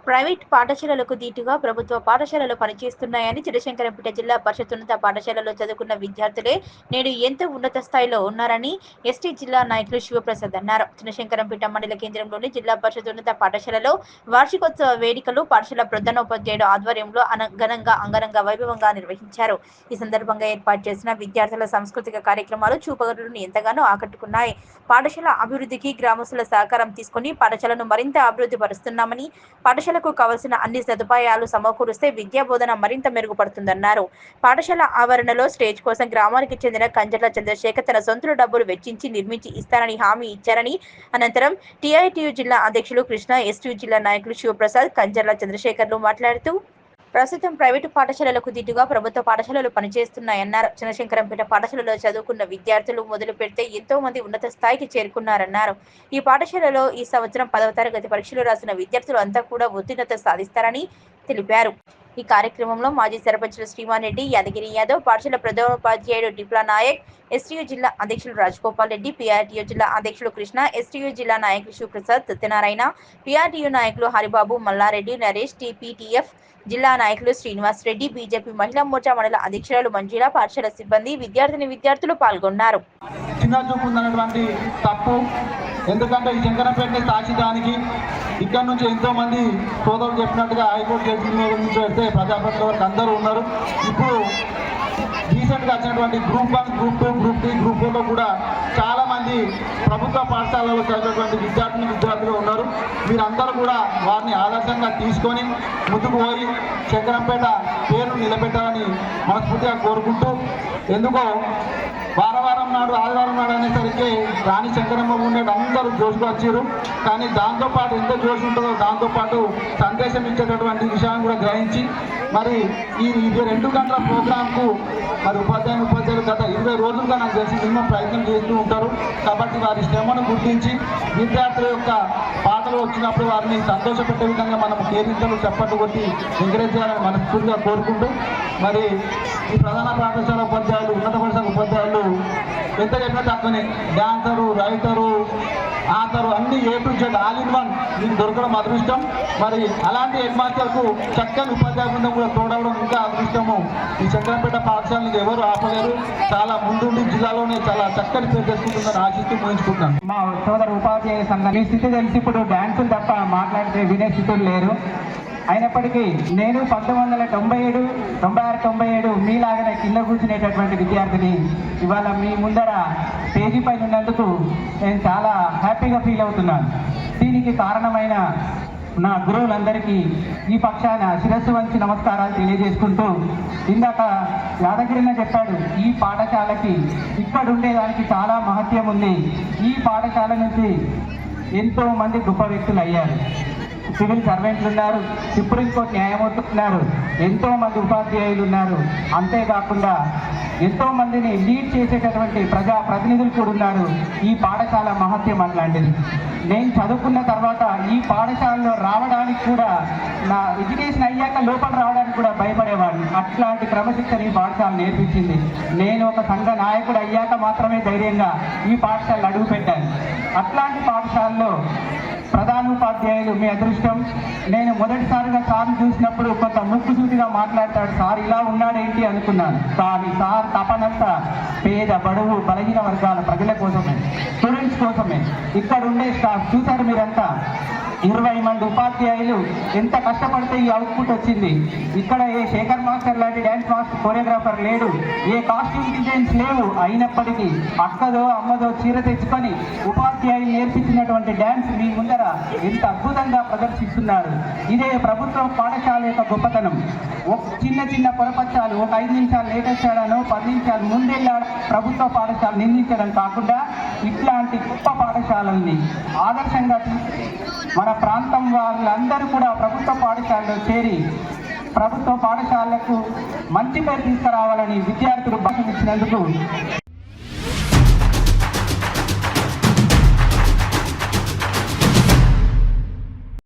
Private పాఠశాలలకు దీటుగా ప్రభుత్వ పాఠశాలలు పనిచేస్తున్నాయని చినశంకరంపేట జిల్లా పరిషత్ ఉన్నత పాఠశాలలో చదువుకున్న విద్యార్థులే నేడు ఎంతో ఉన్నత స్థాయిలో ఉన్నారని ఎస్టీ జిల్లా నాయకులు శివప్రసాద్ అన్నారు. చినశంకరంపేట మండల కేంద్రంలోని జిల్లా పరిషత్ ఉన్నత పాఠశాలలో వార్షికోత్సవ వేడుకలు పాఠశాల ప్రధానోపాధ్యాయుడు ఆధ్వర్యంలో ఘనంగా అంగరంగ వైభవంగా నిర్వహించారు. ఈ సందర్భంగా ఏర్పాటు చేసిన విద్యార్థుల సాంస్కృతిక కార్యక్రమాలు చూపగలను ఎంతగానో ఆకట్టుకున్నాయి. పాఠశాల అభివృద్ధికి గ్రామస్తుల సహకారం తీసుకుని పాఠశాలను మరింత అభివృద్ధి పరుస్తున్నామని, పాఠశాలకు కావలసిన అన్ని సదుపాయాలు సమకూరిస్తే విద్యా బోధన మరింత మెరుగుపడుతుందన్నారు. పాఠశాల ఆవరణలో స్టేజ్ కోసం గ్రామానికి చెందిన కంజర్ల చంద్రశేఖర్ తన సొంత డబ్బులు వెచ్చించి నిర్మించి ఇస్తారని హామీ ఇచ్చారని అనంతరం టీఐటీయూ జిల్లా అధ్యక్షులు కృష్ణ, ఎస్టీయూ జిల్లా నాయకులు శివప్రసాద్, కంజర్ల చంద్రశేఖర్లు మాట్లాడుతూ ప్రస్తుతం ప్రైవేటు పాఠశాలలకు దీటుగా ప్రభుత్వ పాఠశాలలు పనిచేస్తున్నాయన్నారు. చినశంకరంపేట పాఠశాలలో చదువుకున్న విద్యార్థులు మొదలు పెడితే ఎంతో మంది ఉన్నత స్థాయికి చేరుకున్నారన్నారు. ఈ పాఠశాలలో ఈ సంవత్సరం 10వ తరగతి పరీక్షలు రాసిన విద్యార్థులు అంతా కూడా ఉత్తీర్ణత సాధిస్తారని తెలిపారు. ఈ కార్యక్రమంలో మాజీ సర్పంచులు శ్రీమాన్ రెడ్డి, యాదగిరి యాదవ్, పాఠశాల ప్రధానోపాధ్యాయుడు డిప్లా నాయక్, ఎస్టీయూ జిల్లా అధ్యక్షులు రాజగోపాల్ రెడ్డి, పీఆర్టీయూ జిల్లా అధ్యక్షులు కృష్ణ, ఎస్టీయూ జిల్లా నాయకులు శివప్రసాద్, సత్యనారాయణ, పీఆర్టీయూ నాయకులు హరిబాబు, మల్లారెడ్డి, నరేష్, టీపీటీఎఫ్ జిల్లా నాయకులు శ్రీనివాస్ రెడ్డి, బీజేపీ మహిళా మోర్చా మండల అధ్యక్షురాలు మంజుల, పాఠశాల సిబ్బంది, విద్యార్థులు పాల్గొన్నారు. ఎందుకంటే ఈ శంకరంపేటని సాక్షిదానికి ఇక్కడ నుంచి ఎంతో మంది సోదరులు చెప్పినట్టుగా హైకోర్టు జడ్జిల నుంచి పెడితే ప్రజాప్రతినిధుల వరకు అందరూ ఉన్నారు. ఇప్పుడు రీసెంట్గా వచ్చినటువంటి గ్రూప్ 1, గ్రూప్ 2, గ్రూప్ 3, గ్రూప్ 4లో కూడా చాలామంది ప్రభుత్వ పాఠశాలలో చదివేటువంటి విద్యార్థులు ఉన్నారు. మీరందరూ కూడా వారిని ఆదర్శంగా తీసుకొని ముందుకు పోయి శంకరంపేట పేరును నిలబెట్టాలని మనస్ఫూర్తిగా కోరుకుంటూ, ఎందుకో వారం నాడు ఆదివారం నాడు అనేసరికి రాణి శంకరమ్మ ఉండేది అందరూ జోషుకు వచ్చారు. కానీ దాంతోపాటు ఎంత జోష్ ఉంటుందో దాంతోపాటు సందేశం ఇచ్చేటటువంటి విషయాన్ని కూడా గ్రహించి మరి ఈ 2 గంటల ప్రోగ్రాంకు మరి ఉపాధ్యాయులు గత 20 రోజులుగా నాకు తెలిసి మినిమం ప్రయత్నం చేస్తూ ఉంటారు. కాబట్టి వారి శ్రమను గుర్తించి విద్యార్థుల యొక్క పాటలు వచ్చినప్పుడు వారిని సంతోషపెట్టే విధంగా మనం కేరింతలు చప్పట్లు కొట్టి ఎంకరేజ్ చేయాలని మనస్ఫూర్తిగా కోరుకుంటూ, మరి ఈ ప్రధాన పాఠశాల ఉపాధ్యాయులు, ఉన్నత పాఠశాల ఉపాధ్యాయులు ఎంత చెప్పినా తక్కువనే. డాన్సరు, రైటరు, ఆథరు అన్ని A to Z all in one మీకు దొరకడం అదృష్టం. మరి అలాంటి హెడ్ మాస్టర్కు చక్కని ఉపాధ్యాయ బృందం కూడా తోడవడం ఇంకా అదృష్టము. ఈ శంకరంపేట పాఠశాలని ఎవరు ఆపలేరు. చాలా ముందుండి జిల్లాలోనే చాలా చక్కని పేరు తెచ్చుకుంటుందని ఆశిస్తూ ముగించుకుంటున్నాను. మా సోదర ఉపాధ్యాయ సంఘం ఈ స్థితి తెలిసి ఇప్పుడు డాన్సులు తప్ప మాట్లాడితే వినే స్థితులు లేరు. అయినప్పటికీ నేను 1997, 96, 97 మీలాగానే కింద కూర్చునేటటువంటి విద్యార్థిని ఇవాళ మీ ముందర పేజీ పైన ఉన్నందుకు నేను చాలా హ్యాపీగా ఫీల్ అవుతున్నాను. దీనికి కారణమైన నా గురువులందరికీ ఈ పక్షాన శిరస్సు వంచి నమస్కారాలు తెలియజేసుకుంటూ, ఇందాక యాదగిరిన చెప్పాడు, ఈ పాఠశాలకి ఇక్కడ ఉండేదానికి చాలా మహత్యం ఉంది. ఈ పాఠశాల నుంచి ఎంతో మంది గొప్ప వ్యక్తులు అయ్యారు. సివిల్ సర్వెంట్లు ఉన్నారు, సుప్రీంకోర్టు న్యాయమూర్తులు ఉన్నారు, ఎంతో మంది ఉపాధ్యాయులు ఉన్నారు. అంతేకాకుండా ఎంతో మందిని లీడ్ చేసేటటువంటి ప్రజాప్రతినిధులు కూడా ఉన్నారు. ఈ పాఠశాల మహత్యం అట్లాంటిది. నేను చదువుకున్న తర్వాత ఈ పాఠశాలలో రావడానికి కూడా, నా ఎడ్యుకేషన్ అయ్యాక లోపల రావడానికి కూడా భయపడేవాడిని. అట్లాంటి క్రమశిక్షణ ఈ పాఠశాల నేర్పించింది. నేను ఒక సంఘ నాయకుడు అయ్యాక మాత్రమే ధైర్యంగా ఈ పాఠశాలలో అడుగుపెట్టాను. అట్లాంటి పాఠశాలలో ప్రధానోపాధ్యాయులు మీ అదృష్టం. నేను మొదటిసారిగా సార్ని చూసినప్పుడు కొంత ముక్కుసూటిగా మాట్లాడతాడు, సార్ ఇలా ఉన్నాడేంటి అనుకున్నాను. కానీ సార్ తపనంతా పేద, బడుగు, బలహీన వర్గాల ప్రజల కోసమే, స్టూడెంట్స్ కోసమే. ఇక్కడ ఉండే స్టాఫ్ చూశారు మీరంతా, 20 మంది ఉపాధ్యాయులు ఎంత కష్టపడితే ఈ అవుట్పుట్ వచ్చింది. ఇక్కడ ఏ శేఖర్ మాస్టర్ లాంటి డ్యాన్స్ మాస్టర్, కొరియోగ్రాఫర్ లేడు, ఏ కాస్ట్యూమ్ డిజైన్స్ లేవు. అయినప్పటికీ అక్కదో అమ్మదో చీర తెచ్చుకొని ఉపాధ్యాయులు నేర్పించినటువంటి డ్యాన్స్ మీ ముందర ఎంత అద్భుతంగా ప్రదర్శిస్తున్నారు. ఇదే ప్రభుత్వ పాఠశాల యొక్క గొప్పతనం. ఒక చిన్న పొరపచ్చాలు, ఒక 5 నిమిషాలు లేట్ వచ్చాడనో 10 నిమిషాలు ముందెళ్ళాడు ప్రభుత్వ పాఠశాల నిందించడం కాకుండా, ఇట్లాంటి గొప్ప పాఠశాలల్ని ఆదర్శంగా మన ప్రాంతం వాళ్ళందరూ కూడా ప్రభుత్వ పాఠశాలలో చేరి ప్రభుత్వ పాఠశాలకు మంచి పేరు తీసుకురావాలని విద్యార్థులు భాష ఇచ్చినందుకు